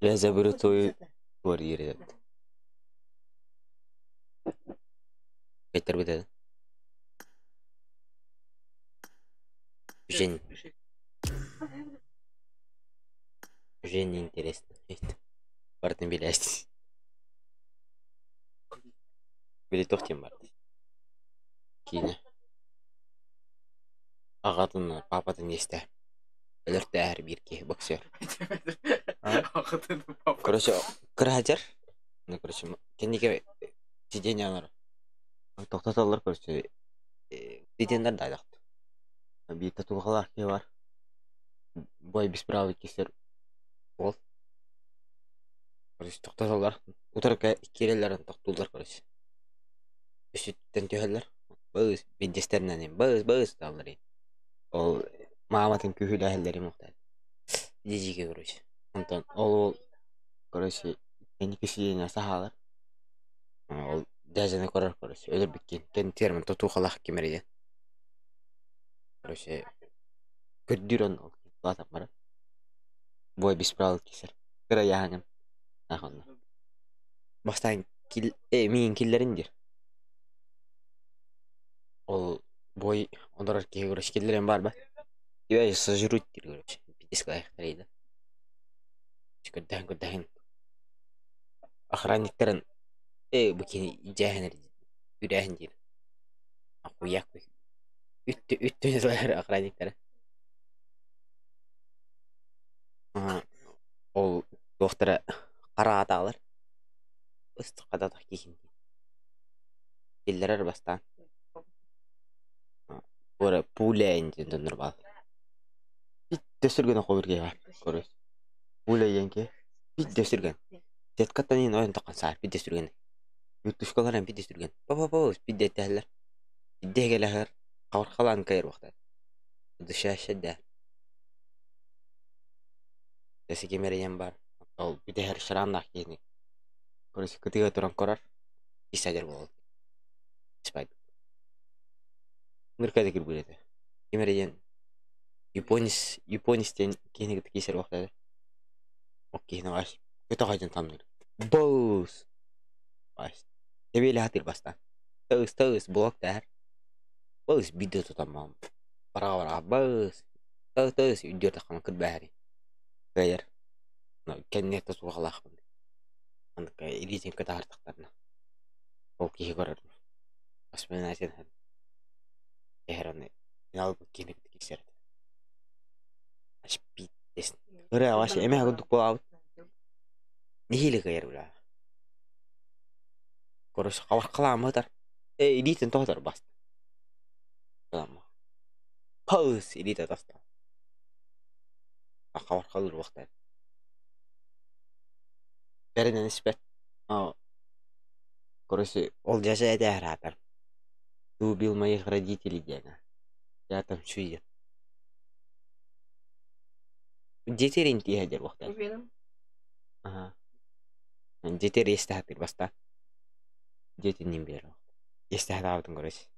Я заберу твою квартиру. Петер бітеді. Жень. Жень интересно. Бартын билесіз. Біле тоқтен бар. Кейіне. Ағатын папатын есті. Өлірті әрі бірке боксер. Короче, кірәдер. Короче, кендеке сиденье алар. Тоқтаталар, короче, сиденьдер дайдақты. Bir татуғалар ке бар. Бой бесправый кесер ол. Короче, тоқтаталар. Утыр керелерін тоқтулар, короче. Үсіттен түйелер. Бұз, бендестерінен бұз далар. Ол маматын күйілі әлдері мұқтайды. Дежеге, короче. Онтан ол, короче, кенеке сиденье сахалар. Ол дәжені көрір, короче, өлір біткен. Кен термін татуғалақ кемереді. Короче, көрдірін ол. Латап бара. Бой бесправый кесер. Кыра яғанын. Нахонда. Бастан миин киллериндир. Ол бой ондар ке көрөш киллерин бар ба? Тебя сожрут дир көрөш. Питеска айыктарыйды. Көддәһин. Охранниктерин букени ижаһанер үрәһин дир. Акуяк. Үттүнүлөр охранниктер. Ол доктора кара аталар. Ыстык кадатак кийин. Киллерер бастан. Ora pule ince normal. Bir desürgene koyurge var. Koruş. Pule yenke. Bir desürgen. Jet katani oyun takan sar bir desürgen. Yutuşkalar bir desürgen. Baba bir detaylar. Bir degeler. Kavur kalan kayır vakti. Dışa şedde. Desi kemereyen var. Ol bir de her şarandak yeni. Koruş kıtıya duran korar. İsadır bol. Spike. Nırkada girbulete. Kemereyen Японистен кенеге кесер вақтады. Окей, наваш. Көте қайдан тамдыр. Боус. Баш. Тебелі хатыр баста. Тыз блок тәр. Боус биді тұтамам. Бара боус. Тыз үйдер таққан күр бәрі. Гайыр. Кәнне тұтуға лақпын. Андық иризен көте артықтарына. Ол кейі көрір. Басымен әсен әді. Кәйіріні. Алып кенеге кесерді. Ашпит десін. Үрі аваш әме ғыдық болауыд. Нехилі ғайыр бұла. Көріш қавар қылам ұтар. Элитін тоқтар басты. Пауыз элита тоста. Қавар қалыр вақтар. Бәрінен іспәт. Көріш ол жаша әді әратар. Ты убил моих родителей, Дена. Я там чуя. Жетерин тиһәдер вақтар. Жетер естәһәтер баста. Жетинен бері. Естәһәт абытын көріш.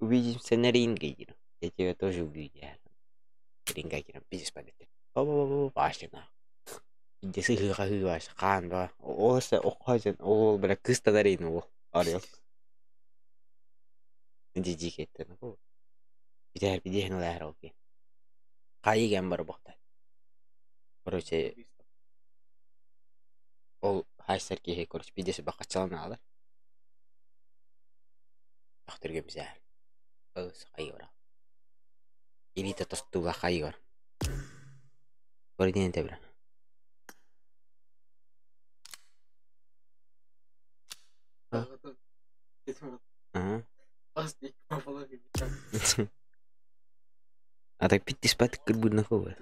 Увидимся на ринге, Дина. Я тебя тоже убью, Дина. Ринга кирам, пиздец падет. Башына. Пиздесі хыға баш. Қан ба. Осы оққазын. Ол біля кыста дарейін ол. Арел. Жиджи кеттен. Бидер олар олке. Қайыген бар боқта. Короче, ол хайсар кеге короче бидесі бақатчалан алар. Бақтырген бізәр. Өз қайы бар. Елита тостуға қайы бар. Көрден тебір. А так пить спать как будто на кого?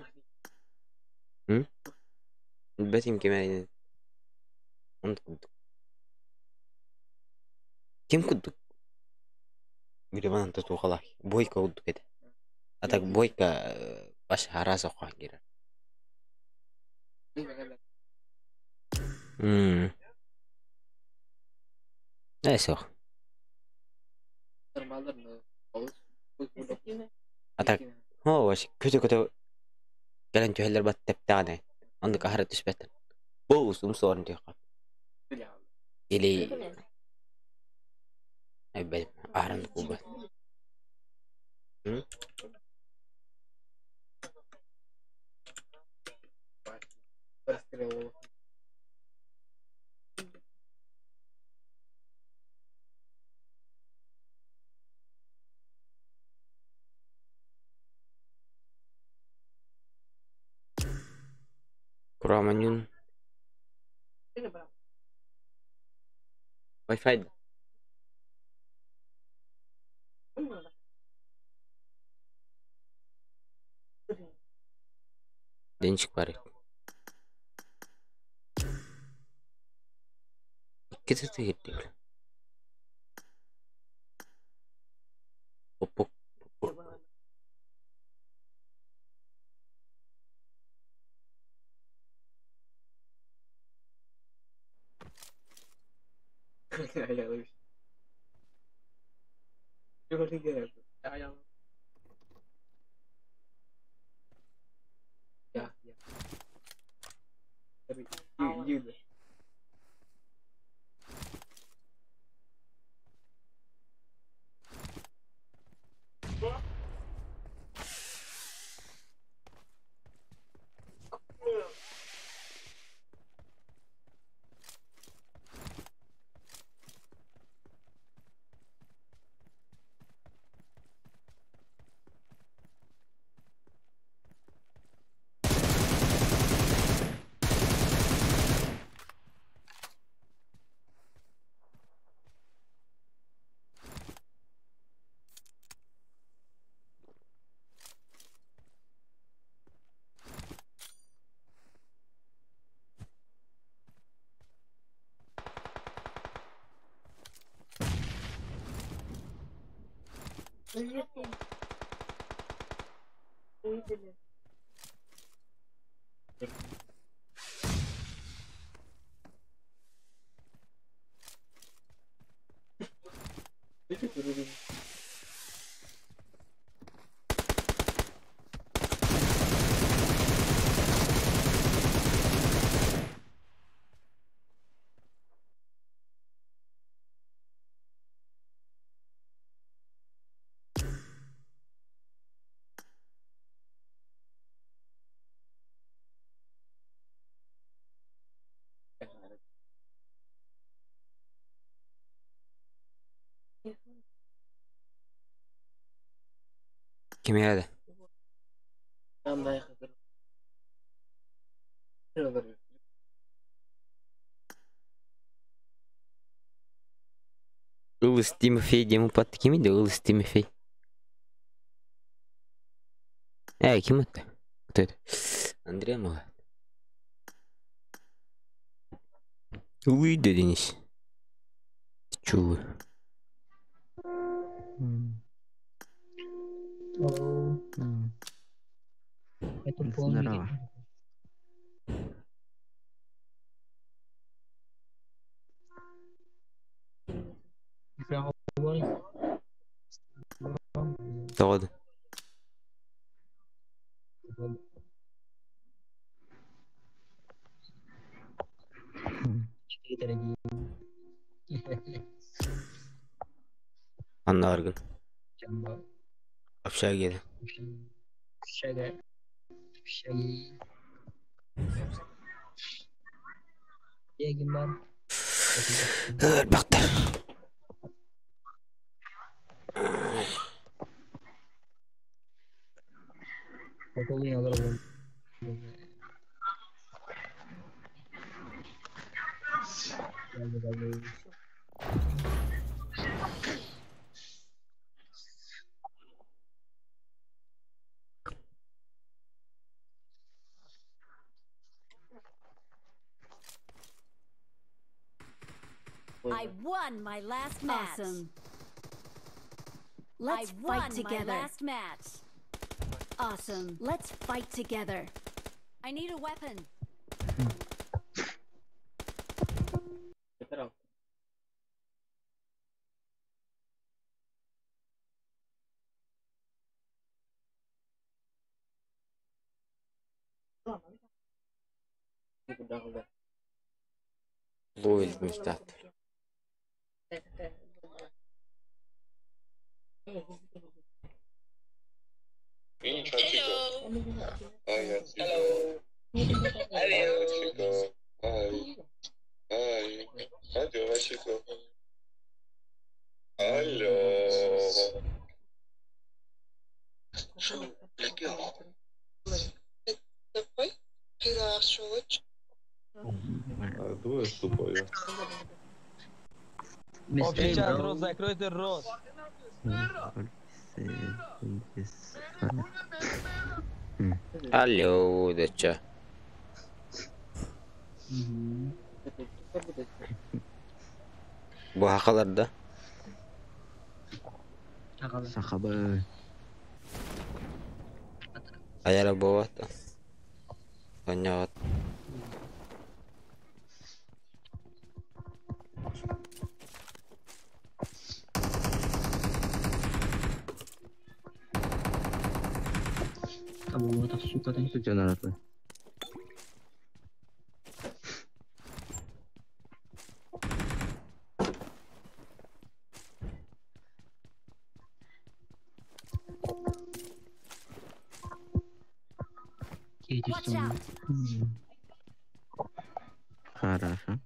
Бәтим кеме. Он кудук. Кем кудук? Гребанан тату қалақ. Бойка кудук еді. А так бойка баш араз оққан кері. Нәсе оқ. А так, о, ваш көте Kalian jualan buat tep tane. Anda kahar itu sebetul. Bos, soran dia kap. Ili, baik, aran kubat. Hmm? Kuraman yun. Wi-Fi. Dençik var. Kita tuh gitu. Pupuk. Kim هذا؟ Улус Тимофей Демопат kim idi? Улус Тимофей. Kim attı? Кто это? Андрей мı? Uy dediniz. Чего? Это полный Здорово. Doğru. Anla argın. Afşar geldi. Baktır. I won my last match. Awesome. Let's I fight won together. my last match. Awesome. Let's fight together. I need a weapon. Ловит мечтат. Hello. Алло, Васико. Алло. Шо, легион. Давай, хилашович. Двое тупое. Сейчас рот, закройте рот. Алло, да чё? Bu haqalarda Сахабы. ayara bo'lyapti. Qonyapti. Кому это, сука, ты? Что надо? Watch out! Хорошо.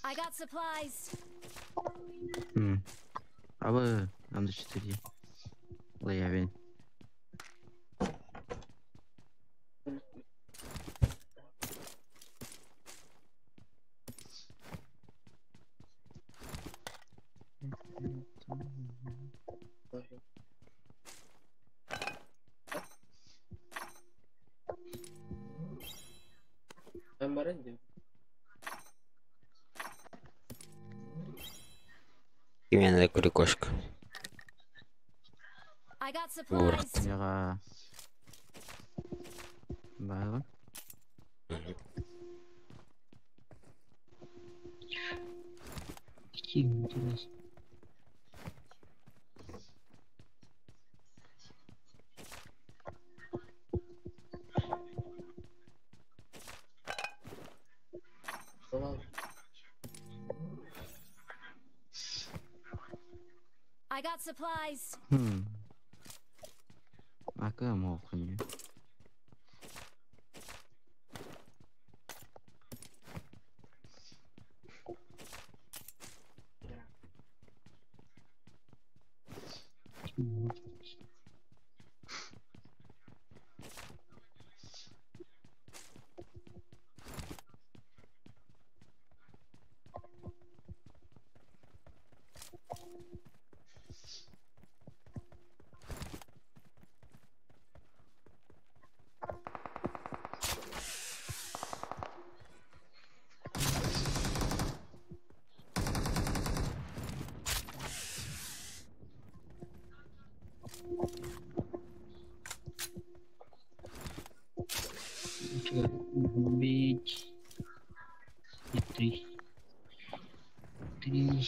I got supplies. А вы нам до 4. Лоявин. Именно такой кошка. I got supplies. Яга. Бага. Интересно. I got supplies. Aka mau punya. Убить. И три. Три.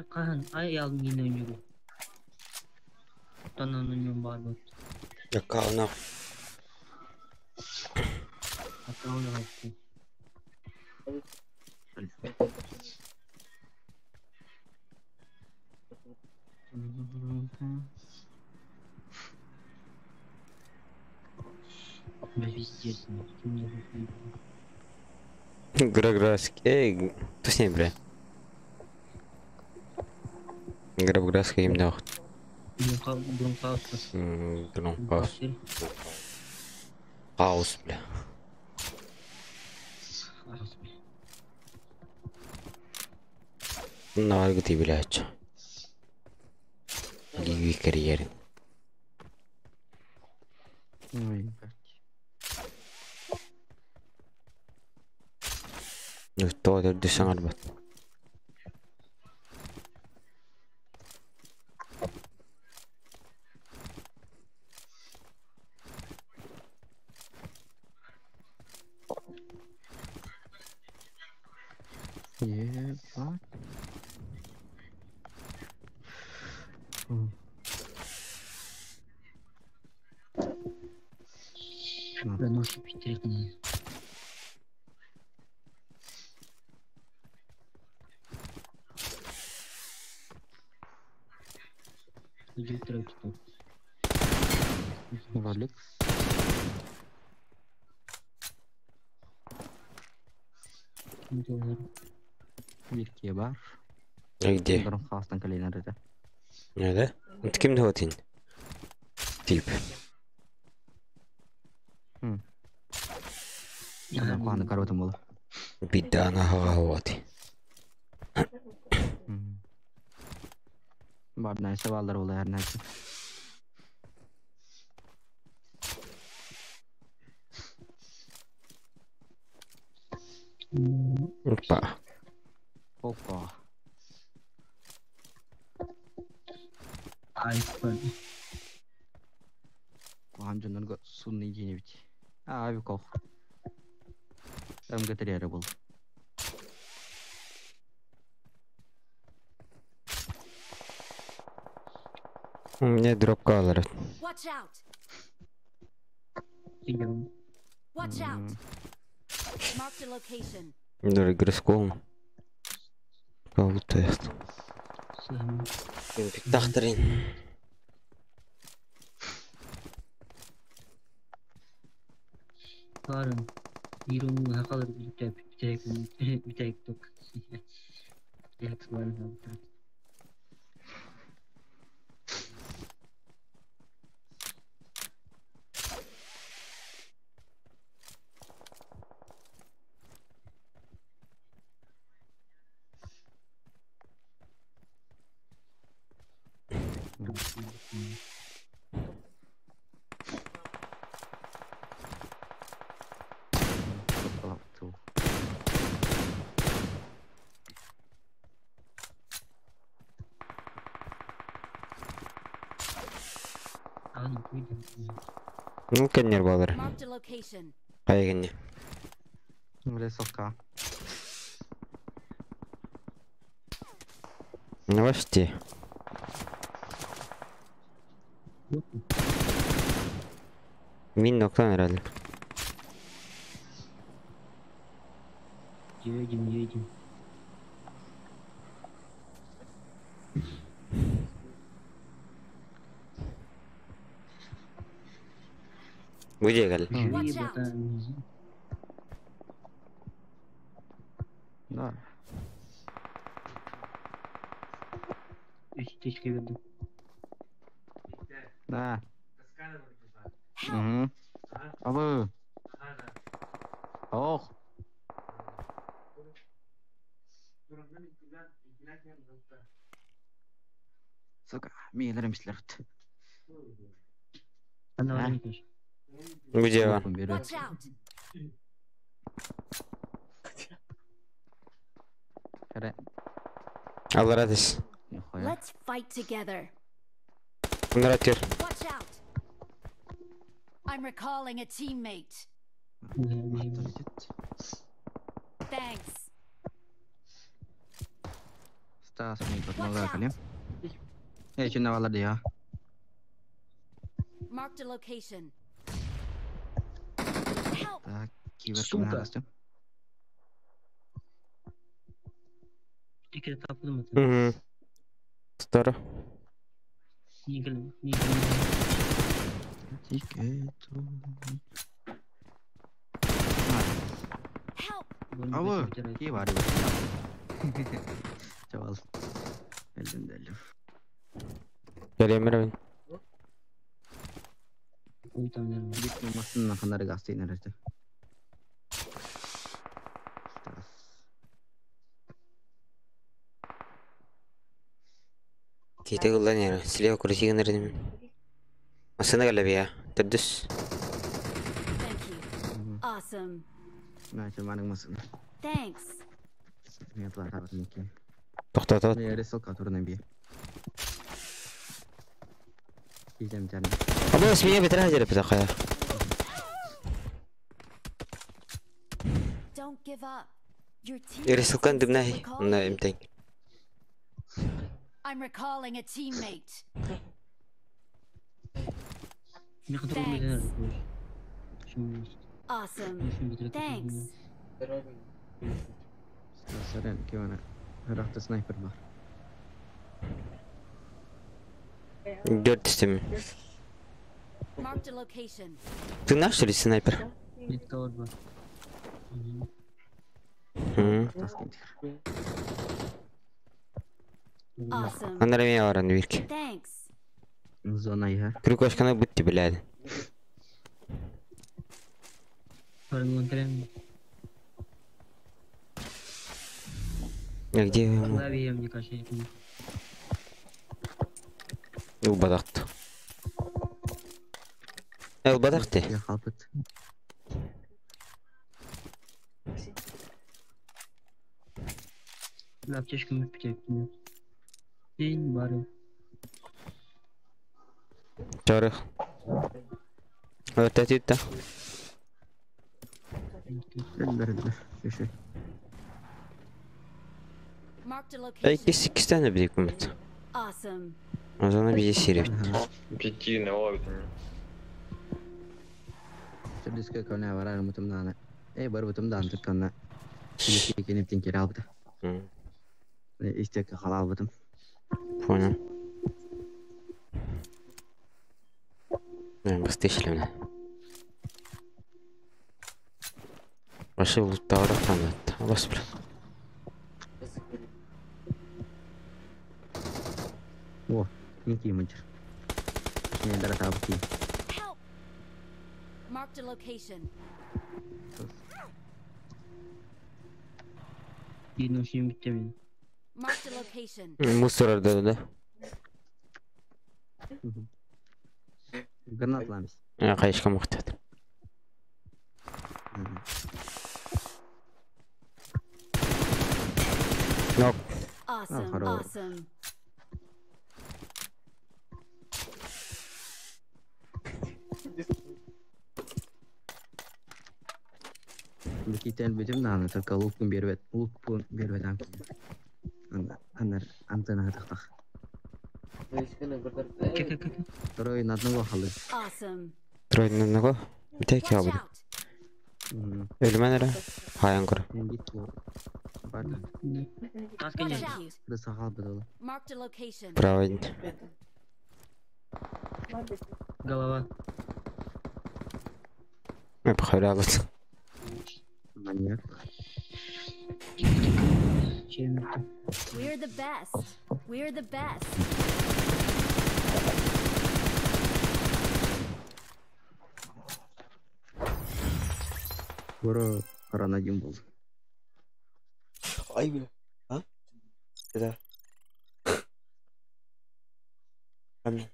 Kan ayal ngino nyuruh. Tanah nyum balot. Ya kau nak. Atau yang aku. Естественно. Ты мне Граграски. Эй, кто с ней, бля? Грабграска им дал. Бронхаус. Хаус. Хаус, бля. Давай, где ты, блядь? Ливи карьеры. Ой, блядь. Ну, то, это десант, бля. Ебать. Проносит пятерых. Иди трек что. Валик. Вирки бар. Где? Бронхаустан калина рыда. Не, да? Это кем вот он? Тип. Бронхаустан коротом было. Бида на вот. Бад найса валдар было her нәрсе. Опа. Опа. Айфон. Хамжаннан сунный денебит. Аби кох. Гатарьяра был. У меня дроп калор. Watch out! Идем. Watch out! Marked a location. Дорогой гроском. Получает. Тахтарин. Карын. Иронun hakaları bir tek tok. Yaksıların altı. Ну, коннер балар. Marked a location. Кайгенне. Лесовка. Новости. Мин ноктан herhalde. Едем. Где гал? Watch Живи, out. братан. Да. Üstечке verdim. Да. Абы. Ох. Сука, мейлерим işler. Ana Ha. oraya koş. Где он? Watch out! Kere. Allah радость. Нихуя. Let's fight together. Нратер. Watch out! I'm recalling a teammate. Thanks. Стас мне тут нагакали. Я че навала dia. Marked a location. Help! Так, кивер Сука. кімнатостю. Bir kere tapladım mı? Угу. Астары. Нигел. Help! Ава, ки бар. Чавал. Элден. Gelemiyorum. Git mamasının kanarı gastı nerede? Kita kullan ya. Silahı kuruşu gönderdim. Aslında galiba terdüs. Thank you. Awesome. Nah, cuman yang masuk. Thanks. Ini telah dapat mungkin. Tohta. Ini ada sok atur nabi. Diyeceğim canım. Ama ismiye bitir hacer yapacak ya. Don't give up. Your team. Yarışılkan dibnahi. Ona imten. I'm recalling a teammate. Ne kadar olmayacak? Şimdi Awesome. bitirdik. Thanks. Saran gimana? Rakta sniper var. 4 istemim. Marked a location. Ты наш или снайпер? Bir tavır var. Hı. Awesome. Она ремя варан вирки. Thanks. Zona ya. Крюк ашкана бутти блядь. Paranı göndereyim. А где ему? Klavyeye мне кажется. Убадакт. Убадакты. Ya kapıt. Ne yapacağız ki müpteki? Değil bari. Çarık. Öte tütte. Ellerinde. Şey. Marked a Belki location. 8 tane bir hükümet. Awesome. O zaman bir seri. Пяти на лаве. Terus ke kau nak waran mutum dana. Baru mutum dana tu kau nak. Ini kini tinggi rawat. Hı. İşte halal mutum. Понял. Быстрее шлем. Ваши лутаура канат. Господи. Wah, ini kiamat. Ini adalah tahu ki. Help! Marked a location. Bir noşum bitti benim. Marked a location. Мусор orada da. Granatlamış. Kayışka muhtat. Yok. Awesome. hello. Awesome. Kita betul dana tu kalau pun biarwet angki. Anar antena tak. Kek. Terus natnu gua halu. Awesome. Тройный одного. Tek Watch aldı. out. Ölüme nere? Hayan kuru. Yang gitu. Pada. Kaskın Watch geldi. out. Terus hal betul. Marked a location. Право. Голова. Hep hayralat. Manyak. Şeyim bitti. We're the best. We're the best. Bro, karena jempol. Ay be. Ha? Güzel. Hemen.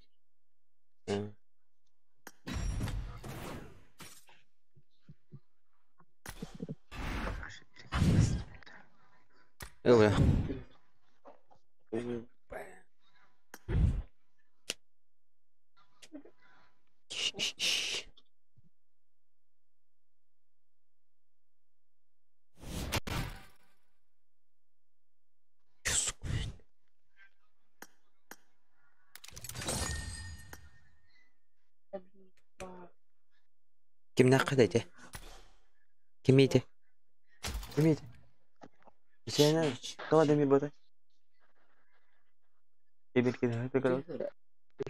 Yok ya. Kim nakadaydı? Kimiydi? Kimiydi? Bir şey ne? Kama demir bota. Gelir kere tekrar.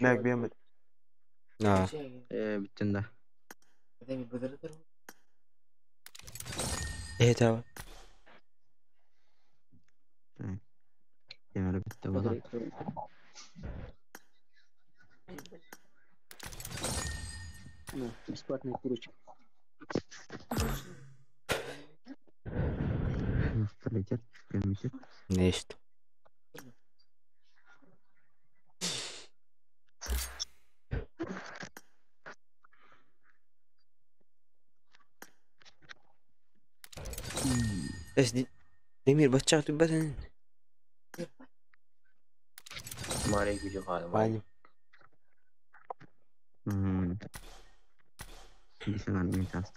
Lag bir yemedim. Ha. Bittin de. Evet abi. Yemeli bitti bu da. Бесплатные курочки. Пролетит, прилетит. Ne işte. Demir basacak bir basın. Мария видео хали. Bani. Bisa kan ini tas.